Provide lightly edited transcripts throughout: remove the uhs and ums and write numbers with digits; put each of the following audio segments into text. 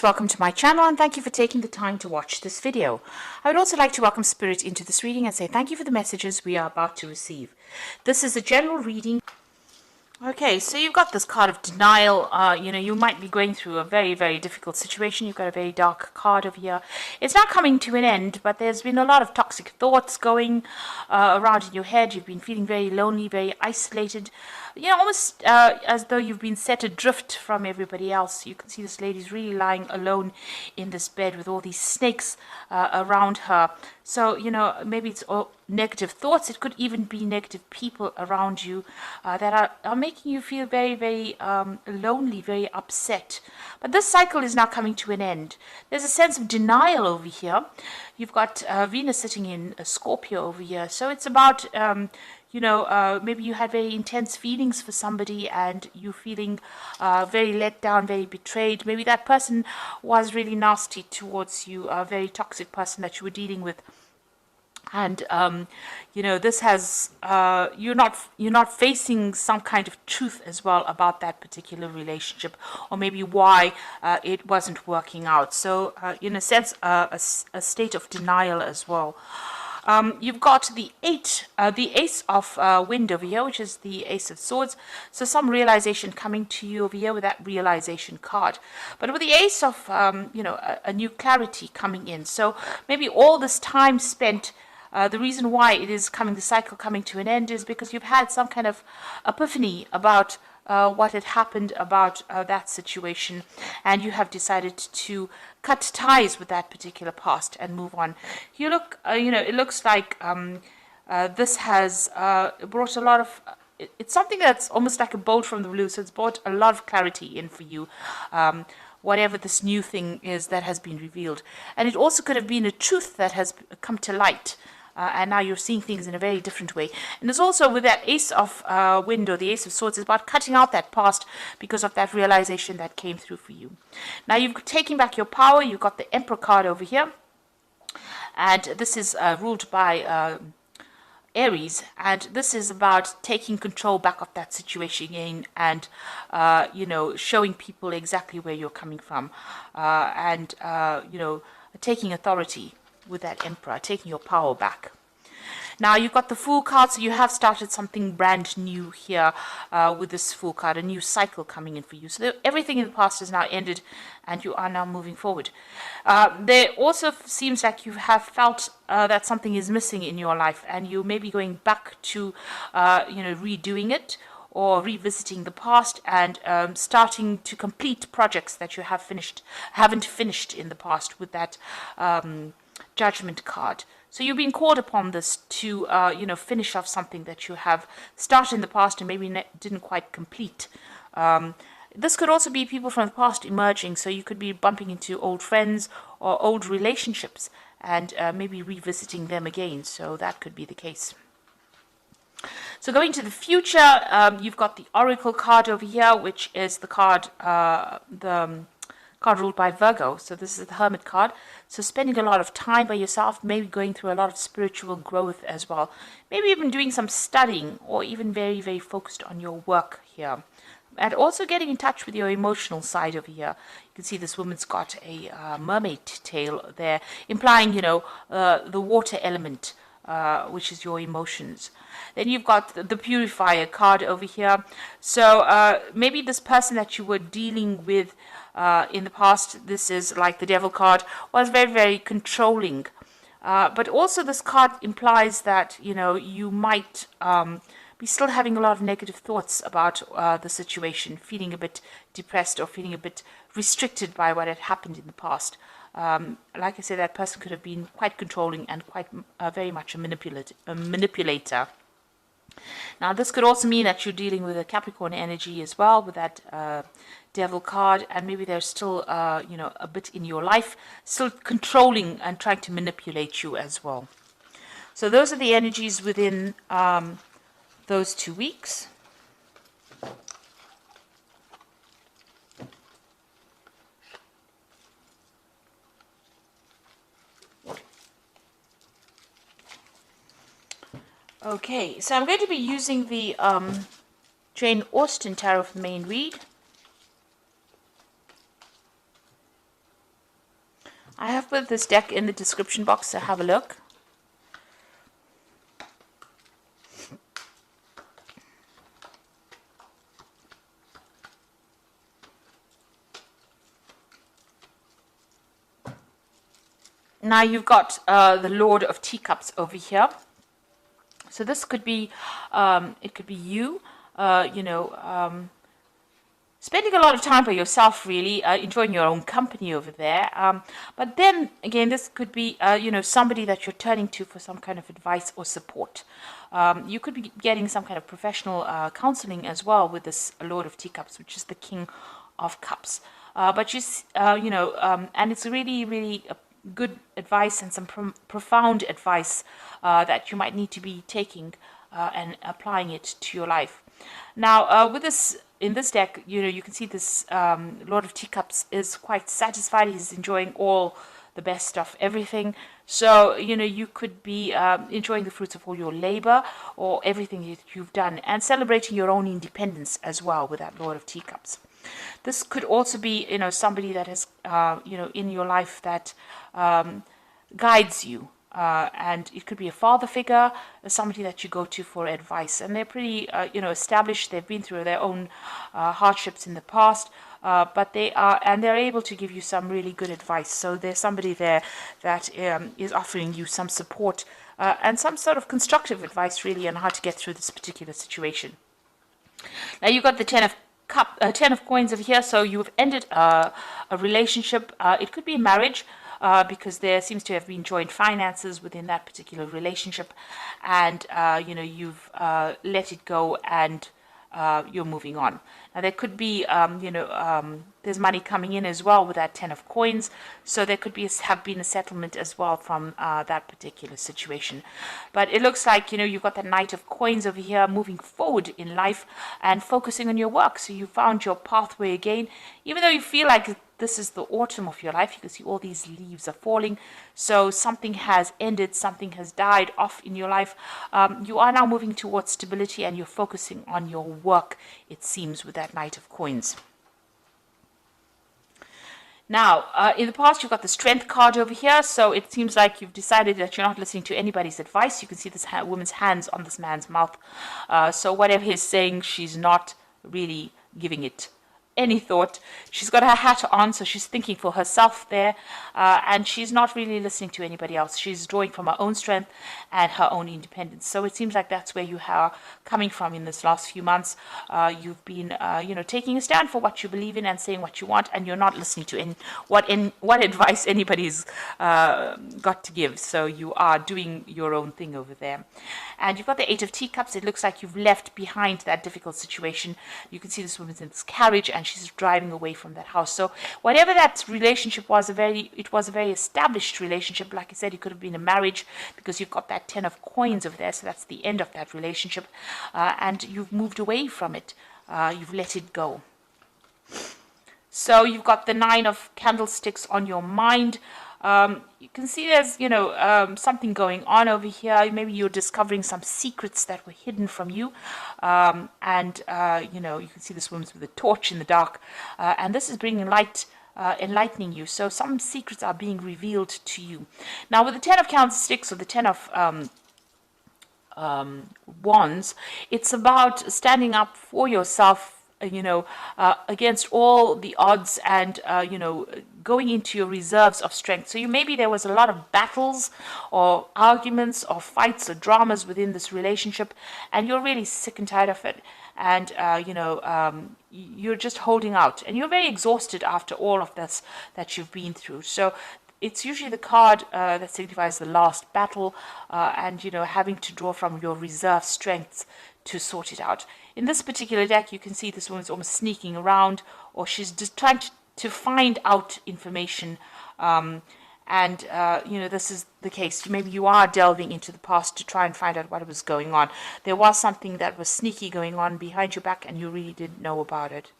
Welcome to my channel and thank you for taking the time to watch this video. I would also like to welcome Spirit into this reading and say thank you for the messages we are about to receive. This is a general reading. Okay, so you've got this card of denial. You might be going through a very, very difficult situation. You've got a very dark card over here. It's not coming to an end, but there's been a lot of toxic thoughts going around in your head. You've been feeling very lonely, very isolated. Almost as though you've been set adrift from everybody else. You can see this lady's really lying alone in this bed with all these snakes around her. So, maybe it's all negative thoughts. It could even be negative people around you that are making you feel very, very lonely, very upset. But this cycle is now coming to an end. There's a sense of denial over here. You've got Venus sitting in Scorpio over here. So it's about, maybe you had very intense feelings for somebody and you're feeling very let down, very betrayed. Maybe that person was really nasty towards you, a very toxic person that you were dealing with. And this has you're not facing some kind of truth as well about that particular relationship, or maybe why it wasn't working out. So in a sense, a state of denial as well. You've got the Ace of Wind over here, which is the Ace of Swords. So some realization coming to you over here with that realization card. But with the Ace of, a new clarity coming in. So maybe all this time spent, the reason why it is the cycle coming to an end is because you've had some kind of epiphany about what had happened about that situation, and you have decided to cut ties with that particular past and move on. It looks like this has brought a lot of, it's something that's almost like a bolt from the blue, so it's brought a lot of clarity in for you. Whatever this new thing is that has been revealed. And it also could have been a truth that has come to light. And now you're seeing things in a very different way. And there's also with that Ace of Wind or the Ace of Swords, is about cutting out that past because of that realization that came through for you. Now you've taken back your power. You've got the Emperor card over here. And this is ruled by Aries, and this is about taking control back of that situation again and, showing people exactly where you're coming from and, taking authority with that Emperor, taking your power back. Now you've got the Fool card, so you have started something brand new here with this Fool card, a new cycle coming in for you. So everything in the past has now ended and you are now moving forward. There also seems like you have felt that something is missing in your life and you may be going back to, redoing it or revisiting the past and starting to complete projects that you haven't finished in the past with that Judgment card. So you've been called upon this to, finish off something that you have started in the past and maybe didn't quite complete. This could also be people from the past emerging, so you could be bumping into old friends or old relationships and maybe revisiting them again. So that could be the case. So going to the future, you've got the Oracle card over here, which is the card, card ruled by Virgo. So this is the Hermit card. So spending a lot of time by yourself, maybe going through a lot of spiritual growth as well. Maybe even doing some studying or even very, very focused on your work here. And also getting in touch with your emotional side over here. You can see this woman's got a mermaid tail there, implying, the water element, which is your emotions. Then you've got the Purifier card over here. So maybe this person that you were dealing with in the past, this is like the Devil card, was very, very controlling. But also this card implies that, you might be still having a lot of negative thoughts about the situation, feeling a bit depressed or feeling a bit restricted by what had happened in the past. Like I said, that person could have been quite controlling and quite very much a manipulator. Now, this could also mean that you're dealing with a Capricorn energy as well with that Devil card, and maybe there's still, a bit in your life, still controlling and trying to manipulate you as well. So those are the energies within those 2 weeks. Okay, so I'm going to be using the Jane Austen Tarot for the main read. I have put this deck in the description box, so have a look. Now you've got the Lord of Teacups over here. So this could be, it could be you, spending a lot of time by yourself, really, enjoying your own company over there. But then again, this could be, somebody that you're turning to for some kind of advice or support. You could be getting some kind of professional counseling as well with this Lord of Teacups, which is the King of Cups. But and it's really, really good advice and some profound advice that you might need to be taking and applying it to your life. Now, with this, in this deck, you can see this Lord of Teacups is quite satisfied. He's enjoying all the best of everything. So, you could be enjoying the fruits of all your labor or everything that you've done and celebrating your own independence as well with that Lord of Teacups. This could also be, somebody that has, in your life that guides you. And it could be a father figure, somebody that you go to for advice. And they're pretty, established. They've been through their own hardships in the past, but they're able to give you some really good advice. So there's somebody there that is offering you some support and some sort of constructive advice, really, on how to get through this particular situation. Now you've got the Ten of Coins over here. So you've ended a relationship. It could be a marriage. Because there seems to have been joint finances within that particular relationship, and you've let it go and you're moving on. Now there could be there's money coming in as well with that Ten of Coins, so there could have been a settlement as well from that particular situation. But it looks like you've got the Knight of Coins over here, moving forward in life and focusing on your work. So you found your pathway again, even though you feel like this is the autumn of your life. You can see all these leaves are falling. So something has ended, something has died off in your life. You are now moving towards stability and you're focusing on your work, it seems, with that Knight of Coins. Now, in the past, you've got the Strength card over here. So it seems like you've decided that you're not listening to anybody's advice. You can see this woman's hands on this man's mouth. So whatever he's saying, she's not really giving it any thought. She's got her hat on, so she's thinking for herself there, and she's not really listening to anybody else. She's drawing from her own strength and her own independence. So it seems like that's where you are coming from in this last few months. You've been taking a stand for what you believe in and saying what you want, and you're not listening to what advice anybody's got to give. So you are doing your own thing over there. And you've got the Eight of Teacups. It looks like you've left behind that difficult situation. You can see this woman's in this carriage and she's driving away from that house. So whatever that relationship was, it was a very established relationship. Like I said, it could have been a marriage because you've got that Ten of Coins over there. So that's the end of that relationship. And you've moved away from it. You've let it go. So you've got the Nine of Candlesticks on your mind. You can see there's, something going on over here. Maybe you're discovering some secrets that were hidden from you. You can see this woman's with a torch in the dark. And this is bringing light, enlightening you. So some secrets are being revealed to you. Now, with the Ten of Candlesticks or the Ten of Wands, it's about standing up for yourself, against all the odds and, going into your reserves of strength. So maybe there was a lot of battles or arguments or fights or dramas within this relationship, and you're really sick and tired of it. And, you're just holding out. And you're very exhausted after all of this that you've been through. So it's usually the card that signifies the last battle and, having to draw from your reserve strengths to sort it out. In this particular deck, you can see this woman's almost sneaking around, or she's just trying to find out information. This is the case. Maybe you are delving into the past to try and find out what was going on. There was something that was sneaky going on behind your back, and you really didn't know about it.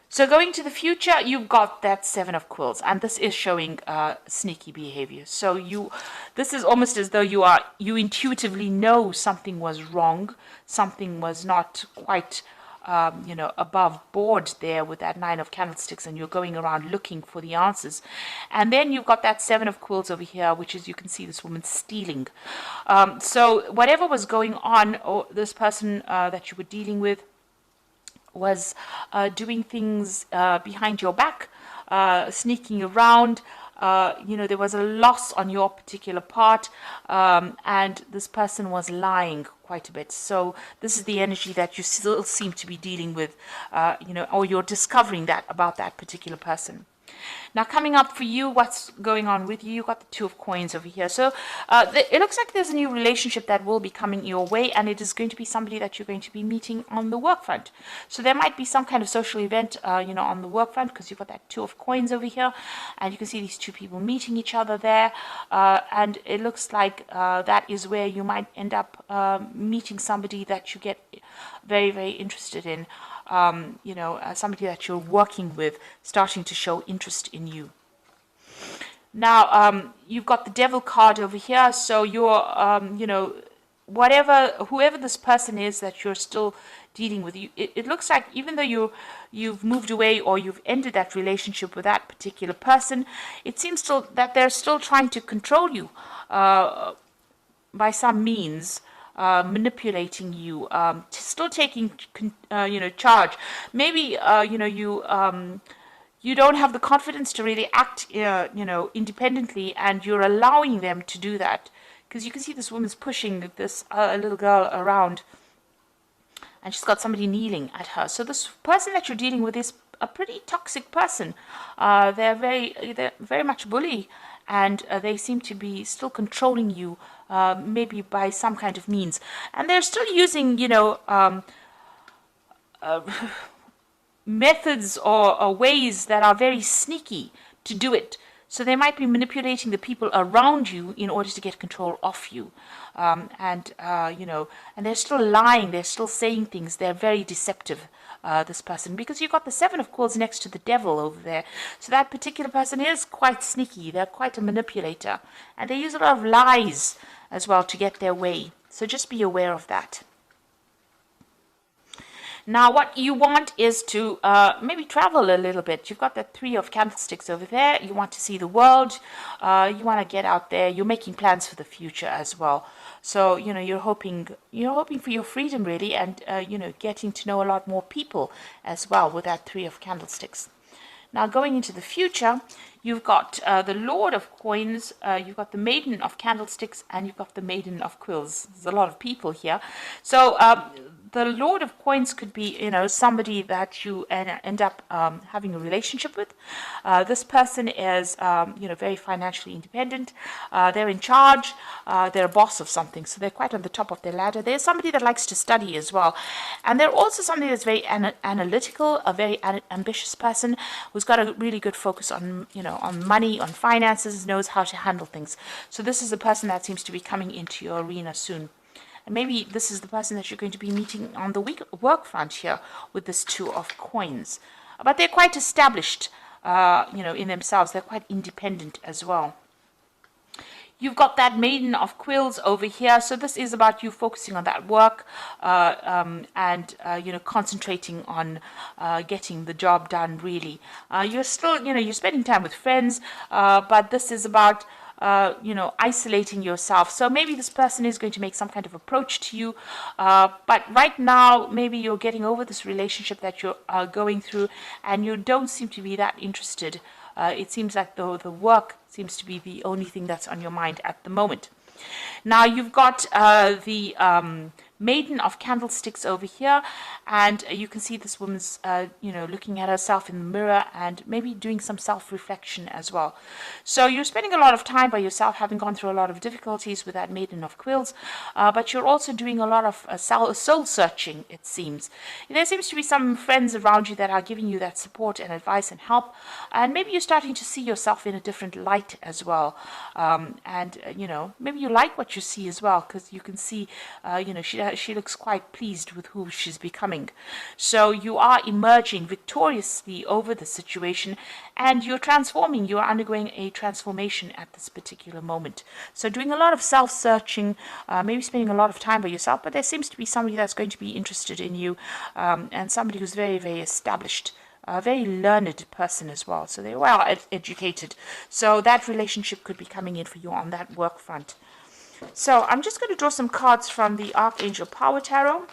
So going to the future, you've got that Seven of Quills, and this is showing sneaky behavior. So this is almost as though you intuitively know something was wrong, something was not quite above board there with that 9 of candlesticks, and you're going around looking for the answers. And then you've got that 7 of quills over here, which is, you can see this woman stealing. So whatever was going on, or this person that you were dealing with was doing things behind your back, sneaking around. There was a loss on your particular part, and this person was lying quite a bit. So this is the energy that you still seem to be dealing with, or you're discovering that about that particular person. Now, coming up for you, what's going on with you? You've got the 2 of coins over here. So it looks like there's a new relationship that will be coming your way, and it is going to be somebody that you're going to be meeting on the work front. So there might be some kind of social event, on the work front, because you've got that 2 of coins over here, and you can see these 2 people meeting each other there, and it looks like that is where you might end up meeting somebody that you get very, very interested in. Somebody that you're working with starting to show interest in you. Now, you've got the Devil card over here, so you're, whoever this person is that you're still dealing with, it looks like even though you've moved away or you've ended that relationship with that particular person, it seems still that they're still trying to control you by some means. Manipulating you, still taking charge. Maybe you don't have the confidence to really act independently, and you're allowing them to do that, because you can see this woman's pushing this little girl around, and she's got somebody kneeling at her. So this person that you're dealing with is a pretty toxic person. They're very much bully, and they seem to be still controlling you, maybe by some kind of means. And they're still using, methods or ways that are very sneaky to do it. So they might be manipulating the people around you in order to get control of you. And they're still lying. They're still saying things. They're very deceptive, this person, because you've got the 7 of coins next to the Devil over there. So that particular person is quite sneaky. They're quite a manipulator. And they use a lot of lies as well to get their way. So just be aware of that. Now, what you want is to maybe travel a little bit. You've got the 3 of candlesticks over there. You want to see the world. You want to get out there. You're making plans for the future as well. So, you're hoping for your freedom, really, and, getting to know a lot more people as well with that 3 of candlesticks. Now, going into the future, you've got the Lord of Coins, you've got the Maiden of Candlesticks, and you've got the Maiden of Quills. There's a lot of people here. So, the Lord of Coins could be, somebody that you end up having a relationship with. This person is, very financially independent. They're in charge. They're a boss of something, so they're quite on the top of their ladder. They're somebody that likes to study as well. And they're also somebody that's very analytical, a very ambitious person who's got a really good focus on, on money, on finances, knows how to handle things. So this is a person that seems to be coming into your arena soon. And maybe this is the person that you're going to be meeting on the work front here with this 2 of coins. But they're quite established, in themselves. They're quite independent as well. You've got that Maiden of Quills over here. So this is about you focusing on that work and concentrating on getting the job done, really. You're still, you're spending time with friends, but this is about isolating yourself. So maybe this person is going to make some kind of approach to you, but right now maybe you're getting over this relationship that you're going through, and you don't seem to be that interested. It seems like the work seems to be the only thing that's on your mind at the moment. Now you've got the Maiden of Candlesticks over here, and you can see this woman's looking at herself in the mirror and maybe doing some self-reflection as well. So you're spending a lot of time by yourself, having gone through a lot of difficulties with that Maiden of Quills, but you're also doing a lot of soul searching, it seems. There seems to be some friends around you that are giving you that support and advice and help, and maybe you're starting to see yourself in a different light as well. Maybe you like what you see as well, because you can see she she looks quite pleased with who she's becoming. So you are emerging victoriously over the situation, and you're transforming. You're undergoing a transformation at this particular moment. So doing a lot of self-searching, maybe spending a lot of time by yourself, but there seems to be somebody that's going to be interested in you, and somebody who's very, very established, a very learned person as well. So they're well educated. So that relationship could be coming in for you on that work front. So I'm just going to draw some cards from the Archangel Power Tarot.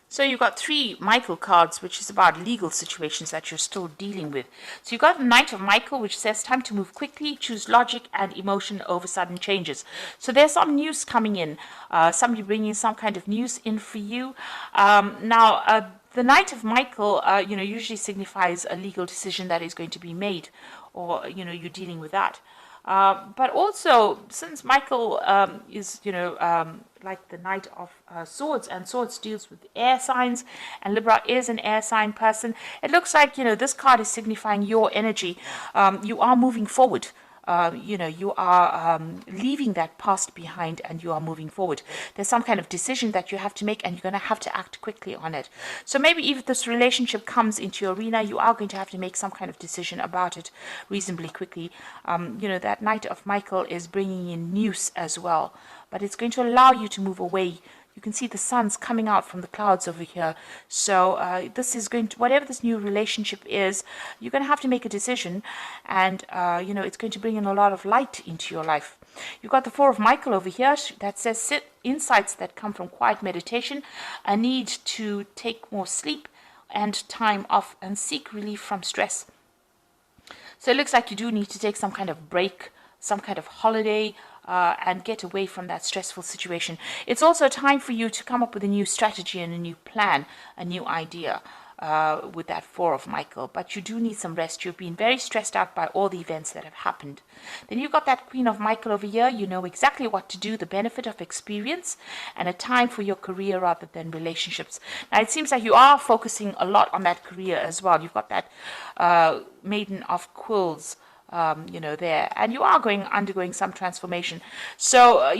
So you've got 3 Michael cards, which is about legal situations that you're still dealing with. So you've got the Knight of Michael, which says time to move quickly, choose logic and emotion over sudden changes. So there's some news coming in, somebody bringing some kind of news in for you. The Knight of Michael, usually signifies a legal decision that is going to be made, or, you're dealing with that. But also, since Michael is, like the Knight of Swords, and Swords deals with air signs, and Libra is an air sign person, it looks like, this card is signifying your energy. You are moving forward. You are leaving that past behind, and you are moving forward. There's some kind of decision that you have to make, and you're going to have to act quickly on it. So maybe if this relationship comes into your arena, you are going to have to make some kind of decision about it reasonably quickly. That Knight of Michael is bringing in news as well, but it's going to allow you to move away. You can see the sun's coming out from the clouds over here. So this is going to, whatever this new relationship is, you're going to have to make a decision, and it's going to bring in a lot of light into your life. You've got the Four of Michael over here that says insights that come from quiet meditation, a need to take more sleep and time off, and seek relief from stress. So it looks like you do need to take some kind of break, some kind of holiday, and get away from that stressful situation. It's also time for you to come up with a new strategy and a new plan, a new idea with that Four of Michael. But you do need some rest. You've been very stressed out by all the events that have happened. Then you've got that Queen of Michael over here. You know exactly what to do, the benefit of experience, and a time for your career rather than relationships. Now, it seems like you are focusing a lot on that career as well. You've got that Maiden of Quills, there, and you are undergoing some transformation. So,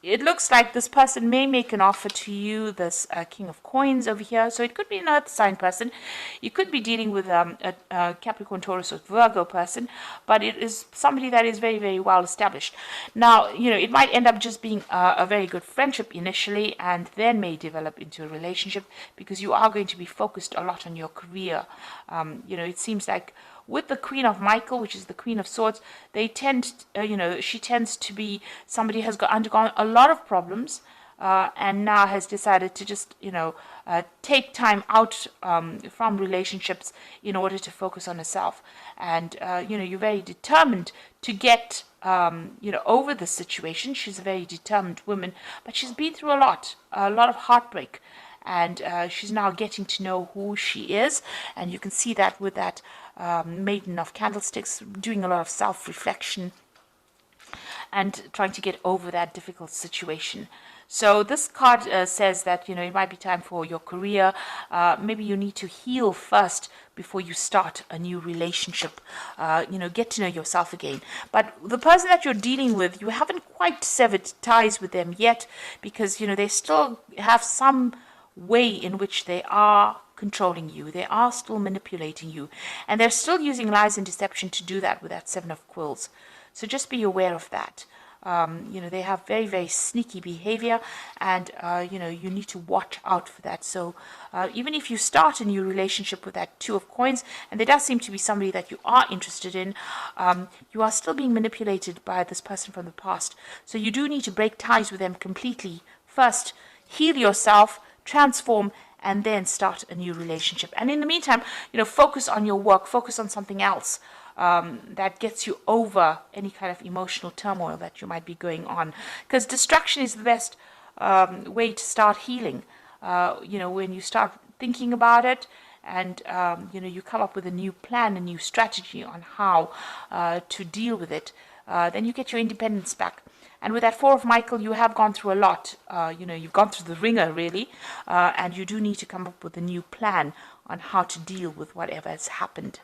it looks like this person may make an offer to you, this King of Coins over here. So it could be an earth sign person. You could be dealing with a Capricorn, Taurus, or Virgo person, but it is somebody that is very, very well established. Now, it might end up just being a very good friendship initially, and then may develop into a relationship, because you are going to be focused a lot on your career. It seems like with the Queen of Michael, which is the Queen of Swords, they tend, she tends to be somebody who has undergone a lot of problems, and now has decided to just, take time out from relationships in order to focus on herself. And, you're very determined to get, over the situation. She's a very determined woman, but she's been through a lot of heartbreak. And she's now getting to know who she is, and you can see that with that Maiden of Candlesticks, doing a lot of self-reflection and trying to get over that difficult situation. So this card says that, it might be time for your career. Maybe you need to heal first before you start a new relationship. Get to know yourself again. But the person that you're dealing with, you haven't quite severed ties with them yet, because, they still have some way in which they are controlling you. They are still manipulating you, and they're still using lies and deception to do that with that Seven of Quills. So just be aware of that. They have very, very sneaky behavior, and you need to watch out for that. So even if you start a new relationship with that Two of Coins, and there does seem to be somebody that you are interested in, you are still being manipulated by this person from the past. So you do need to break ties with them completely first. Heal yourself, transform, and then start a new relationship. And in the meantime, focus on your work, focus on something else that gets you over any kind of emotional turmoil that you might be going on. Because distraction is the best way to start healing. When you start thinking about it, and you come up with a new plan, a new strategy on how to deal with it, then you get your independence back. And with that Four of Michael, you have gone through a lot. You've gone through the ringer, really. And you do need to come up with a new plan on how to deal with whatever has happened.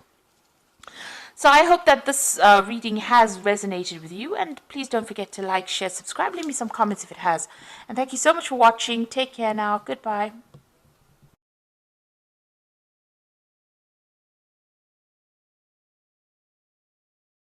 So I hope that this reading has resonated with you, and please don't forget to like, share, subscribe, leave me some comments if it has. And thank you so much for watching. Take care now. Goodbye.